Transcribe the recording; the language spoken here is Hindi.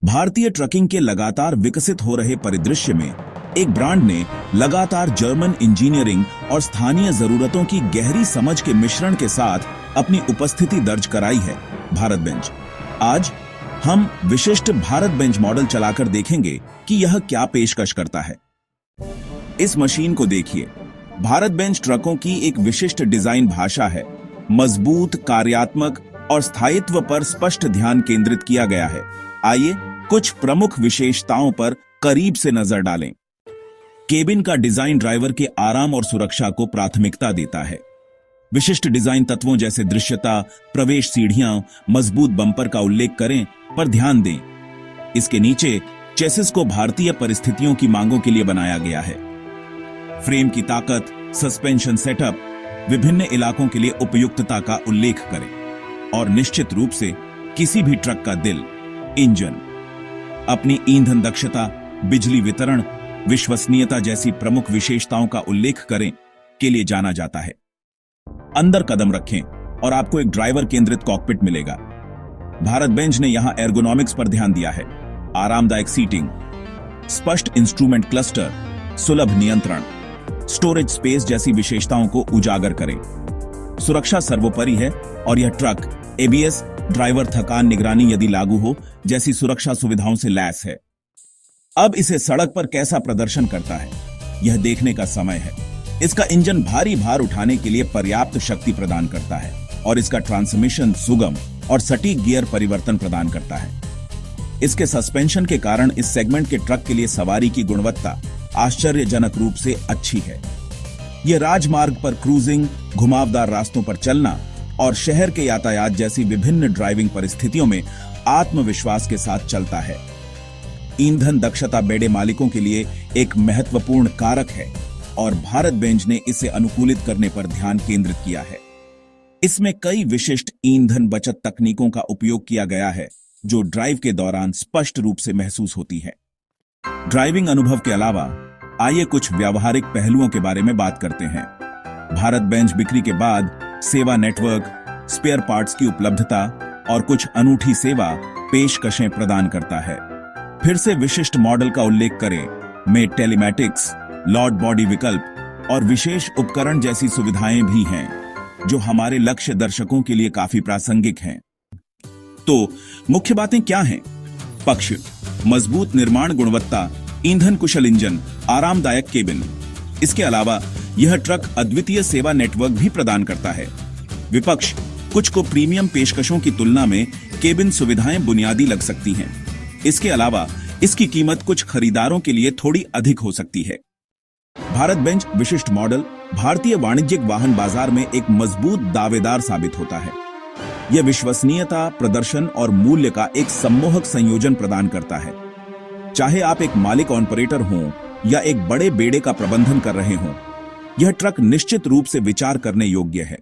भारतीय ट्रकिंग के लगातार विकसित हो रहे परिदृश्य में एक ब्रांड ने लगातार जर्मन इंजीनियरिंग और स्थानीय जरूरतों की गहरी समझ के मिश्रण के साथ अपनी उपस्थिति दर्ज कराई है, भारत बेंज। आज हम विशिष्ट भारत बेंज मॉडल चलाकर देखेंगे कि यह क्या पेशकश करता है। इस मशीन को देखिए। भारत बेंज ट्रकों की एक विशिष्ट डिजाइन भाषा है। मजबूत, कार्यात्मक और स्थायित्व पर स्पष्ट ध्यान केंद्रित किया गया है। आइए कुछ प्रमुख विशेषताओं पर करीब से नजर डालें। केबिन का डिजाइन ड्राइवर के आराम और सुरक्षा को प्राथमिकता देता है। विशिष्ट डिजाइन तत्वों जैसे दृश्यता, प्रवेश सीढ़ियां, मजबूत बम्पर का उल्लेख करें पर ध्यान दें। इसके नीचे चेसिस को भारतीय परिस्थितियों की मांगों के लिए बनाया गया है। फ्रेम की ताकत, सस्पेंशन सेटअप, विभिन्न इलाकों के लिए उपयुक्तता का उल्लेख करें और निश्चित रूप से किसी भी ट्रक का दिल, इंजन, अपनी ईंधन दक्षता, बिजली वितरण, विश्वसनीयता जैसी प्रमुख विशेषताओं का उल्लेख करें के लिए जाना जाता है। अंदर कदम रखें और आपको एक ड्राइवर केंद्रित कॉकपिट मिलेगा। भारत बेंज ने यहां एर्गोनॉमिक्स पर ध्यान दिया है। आरामदायक सीटिंग, स्पष्ट इंस्ट्रूमेंट क्लस्टर, सुलभ नियंत्रण, स्टोरेज स्पेस जैसी विशेषताओं को उजागर करें। सुरक्षा सर्वोपरि है और यह ट्रक एबीएस, ड्राइवर थकान निगरानी यदि लागू हो जैसी सुरक्षा सुविधाओं से लैस है। अब इसे सड़क पर कैसा प्रदर्शन करता है, यह देखने का समय है। इसका इंजन भारी भार उठाने के लिए पर्याप्त शक्ति प्रदान करता है और इसका ट्रांसमिशन सुगम और सटीक गियर परिवर्तन प्रदान करता है। इसके सस्पेंशन के कारण इस सेगमेंट के ट्रक के लिए सवारी की गुणवत्ता आश्चर्यजनक रूप से अच्छी है। यह राजमार्ग पर क्रूजिंग, घुमावदार रास्तों पर चलना और शहर के यातायात जैसी विभिन्न ड्राइविंग परिस्थितियों में आत्मविश्वास के साथ चलता है। ईंधन दक्षता बेड़े मालिकों के लिए एक महत्वपूर्ण कारक है और भारत बेंज ने इसे अनुकूलित करने पर ध्यान केंद्रित किया है। इसमें कई विशिष्ट ईंधन बचत तकनीकों का उपयोग किया गया है जो ड्राइव के दौरान स्पष्ट रूप से महसूस होती है। ड्राइविंग अनुभव के अलावा आइए कुछ व्यावहारिक पहलुओं के बारे में बात करते हैं। भारत बेंज बिक्री के बाद सेवा नेटवर्क, स्पेयर पार्ट्स की उपलब्धता और कुछ अनूठी सेवा पेशकशें प्रदान करता है। फिर से विशिष्ट मॉडल का उल्लेख करें में टेलीमैटिक्स, लॉर्ड बॉडी विकल्प और विशेष उपकरण जैसी सुविधाएं भी हैं जो हमारे लक्ष्य दर्शकों के लिए काफी प्रासंगिक हैं। तो मुख्य बातें क्या हैं? पक्ष: मजबूत निर्माण गुणवत्ता, ईंधन कुशल इंजन, आरामदायक केबिन। इसके अलावा यह ट्रक अद्वितीय सेवा नेटवर्क भी प्रदान करता है। विपक्ष: कुछ को प्रीमियम पेशकशों की तुलना में केबिन सुविधाएं बुनियादी लग सकती हैं। इसके अलावा इसकी कीमत कुछ खरीदारों के लिए थोड़ी अधिक हो सकती है। भारत बेंज विशिष्ट मॉडल भारतीय वाणिज्यिक वाहन बाजार में एक मजबूत दावेदार साबित होता है। यह विश्वसनीयता, प्रदर्शन और मूल्य का एक सम्मोहक संयोजन प्रदान करता है। चाहे आप एक मालिक ऑपरेटर हों या एक बड़े बेड़े का प्रबंधन कर रहे हों, यह ट्रक निश्चित रूप से विचार करने योग्य है।